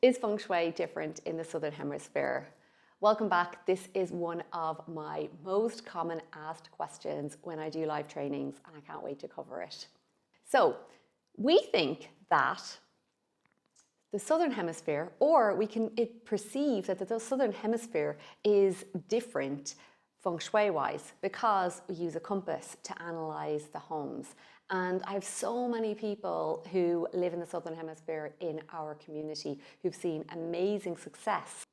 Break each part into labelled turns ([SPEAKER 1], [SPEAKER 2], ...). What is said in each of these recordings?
[SPEAKER 1] Is Feng Shui different in the Southern Hemisphere? Welcome back. This is one of my most common asked questions when I do live trainings, and I can't wait to cover it. So we think that the Southern Hemisphere, or we can perceive that the Southern Hemisphere is different Feng Shui wise because we use a compass to analyze the homes. And I have so many people who live in the Southern Hemisphere in our community who've seen amazing success,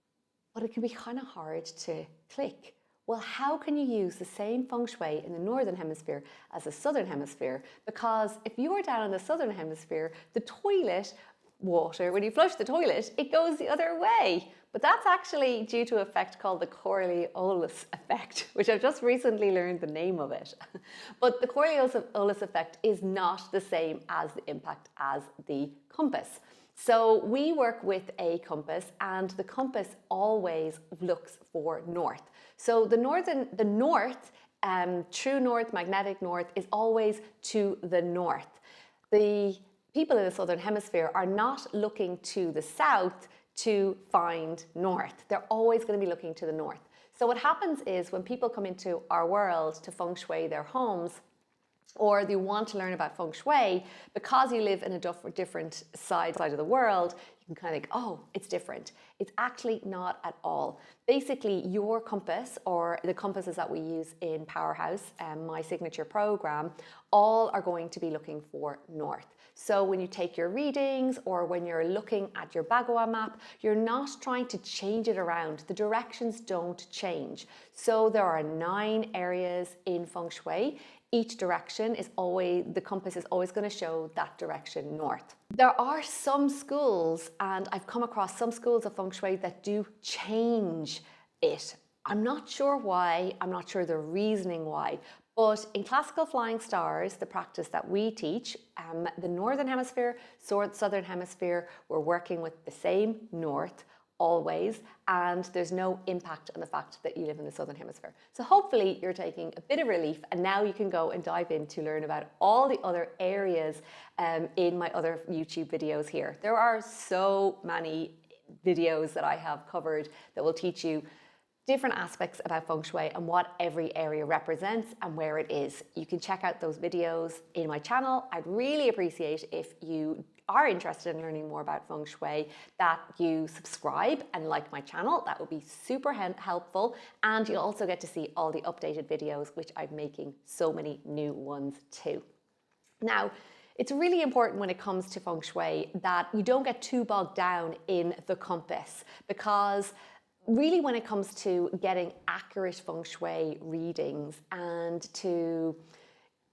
[SPEAKER 1] but it can be kind of hard to click. Well, how can you use the same Feng Shui in the Northern Hemisphere as the Southern Hemisphere? Because if you are down in the Southern Hemisphere, the toilet water, when you flush the toilet, it goes the other way. But that's actually due to an effect called the Coriolis Effect, which I've just recently learned the name of it. But the Coriolis Effect is not the same as the impact as the compass. So we work with a compass, and the compass always looks for north. So the north, true north, magnetic north, is always to the north. The people in the Southern Hemisphere are not looking to the south to find north. They're always going to be looking to the north. So what happens is when people come into our world to Feng Shui their homes, or they want to learn about Feng Shui, because you live in a different side of the world, you can kind of think, oh, it's different. It's actually not at all. Basically, your compass, or the compasses that we use in Powerhouse, my signature program, all are going to be looking for north. So when you take your readings, or when you're looking at your Bagua map, you're not trying to change it around. The directions don't change. So there are 9 areas in Feng Shui. Each direction is always, the compass is always going to show that direction north. There are some schools, and I've come across some schools of Feng Shui that do change it. I'm not sure why, I'm not sure the reasoning why, but in Classical Flying Stars, the practice that we teach, the Northern Hemisphere, Southern Hemisphere, we're working with the same north always, and there's no impact on the fact that you live in the Southern Hemisphere. So hopefully you're taking a bit of relief, and now you can go and dive in to learn about all the other areas in my other YouTube videos here. There are so many videos that I have covered that will teach you different aspects about Feng Shui and what every area represents and where it is. You can check out those videos in my channel. I'd really appreciate if you are interested in learning more about Feng Shui, that you subscribe and like my channel. That would be super helpful. And you'll also get to see all the updated videos, which I'm making so many new ones too. Now, it's really important when it comes to Feng Shui that you don't get too bogged down in the compass, because really when it comes to getting accurate Feng Shui readings and to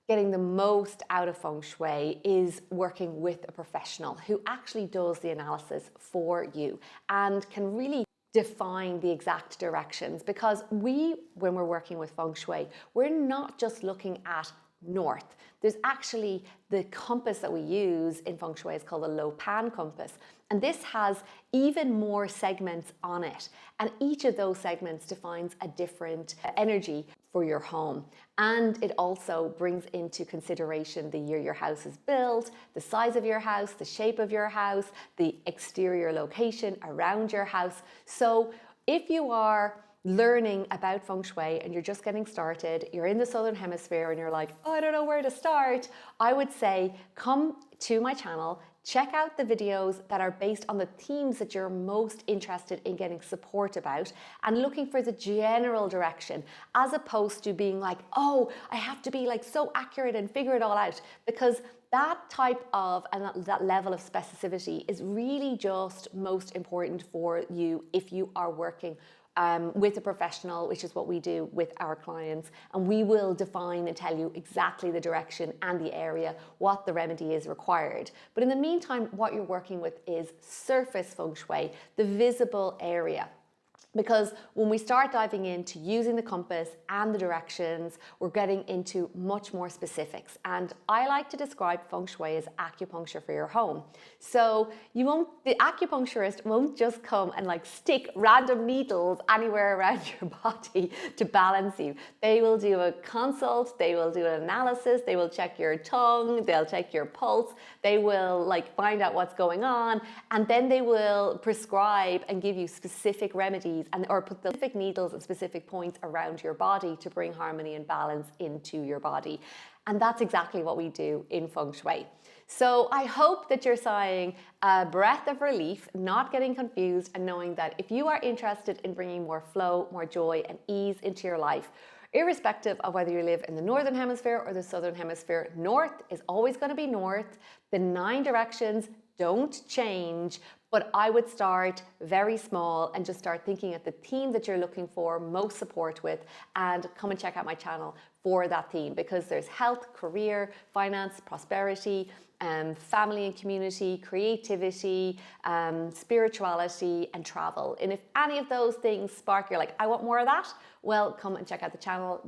[SPEAKER 1] getting the most out of Feng Shui is working with a professional who actually does the analysis for you and can really define the exact directions. Because when we're working with Feng Shui, we're not just looking at north. There's actually the compass that we use in Feng Shui is called the Lohan compass. And this has even more segments on it. And each of those segments defines a different energy for your home. And it also brings into consideration the year your house is built, the size of your house, the shape of your house, the exterior location around your house. So if you are learning about Feng Shui and you're just getting started, you're in the Southern Hemisphere and you're like, oh, I don't know where to start, I would say come to my channel, check out the videos that are based on the themes that you're most interested in getting support about and looking for the general direction, as opposed to being like, oh, I have to be like so accurate and figure it all out, because that type of and that level of specificity is really just most important for you if you are working with a professional, which is what we do with our clients, and we will define and tell you exactly the direction and the area, what the remedy is required. But in the meantime, what you're working with is surface Feng Shui, the visible area. Because when we start diving into using the compass and the directions, we're getting into much more specifics. And I like to describe Feng Shui as acupuncture for your home. So the acupuncturist won't just come and like stick random needles anywhere around your body to balance you. They will do a consult, they will do an analysis, they will check your tongue, they'll check your pulse, they will like find out what's going on, and then they will prescribe and give you specific remedies or put specific needles at specific points around your body to bring harmony and balance into your body. And that's exactly what we do in Feng Shui. So I hope that you're sighing a breath of relief, not getting confused, and knowing that if you are interested in bringing more flow, more joy and ease into your life, irrespective of whether you live in the Northern Hemisphere or the Southern Hemisphere, north is always going to be north. The 9 directions don't change, but I would start very small and just start thinking at the theme that you're looking for most support with, and come and check out my channel for that theme, because there's health, career, finance, prosperity, family and community, creativity, spirituality and travel. And if any of those things spark, you're like, I want more of that, well, come and check out the channel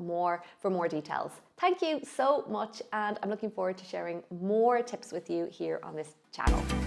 [SPEAKER 1] for more details. Thank you so much, and I'm looking forward to sharing more tips with you here on this channel.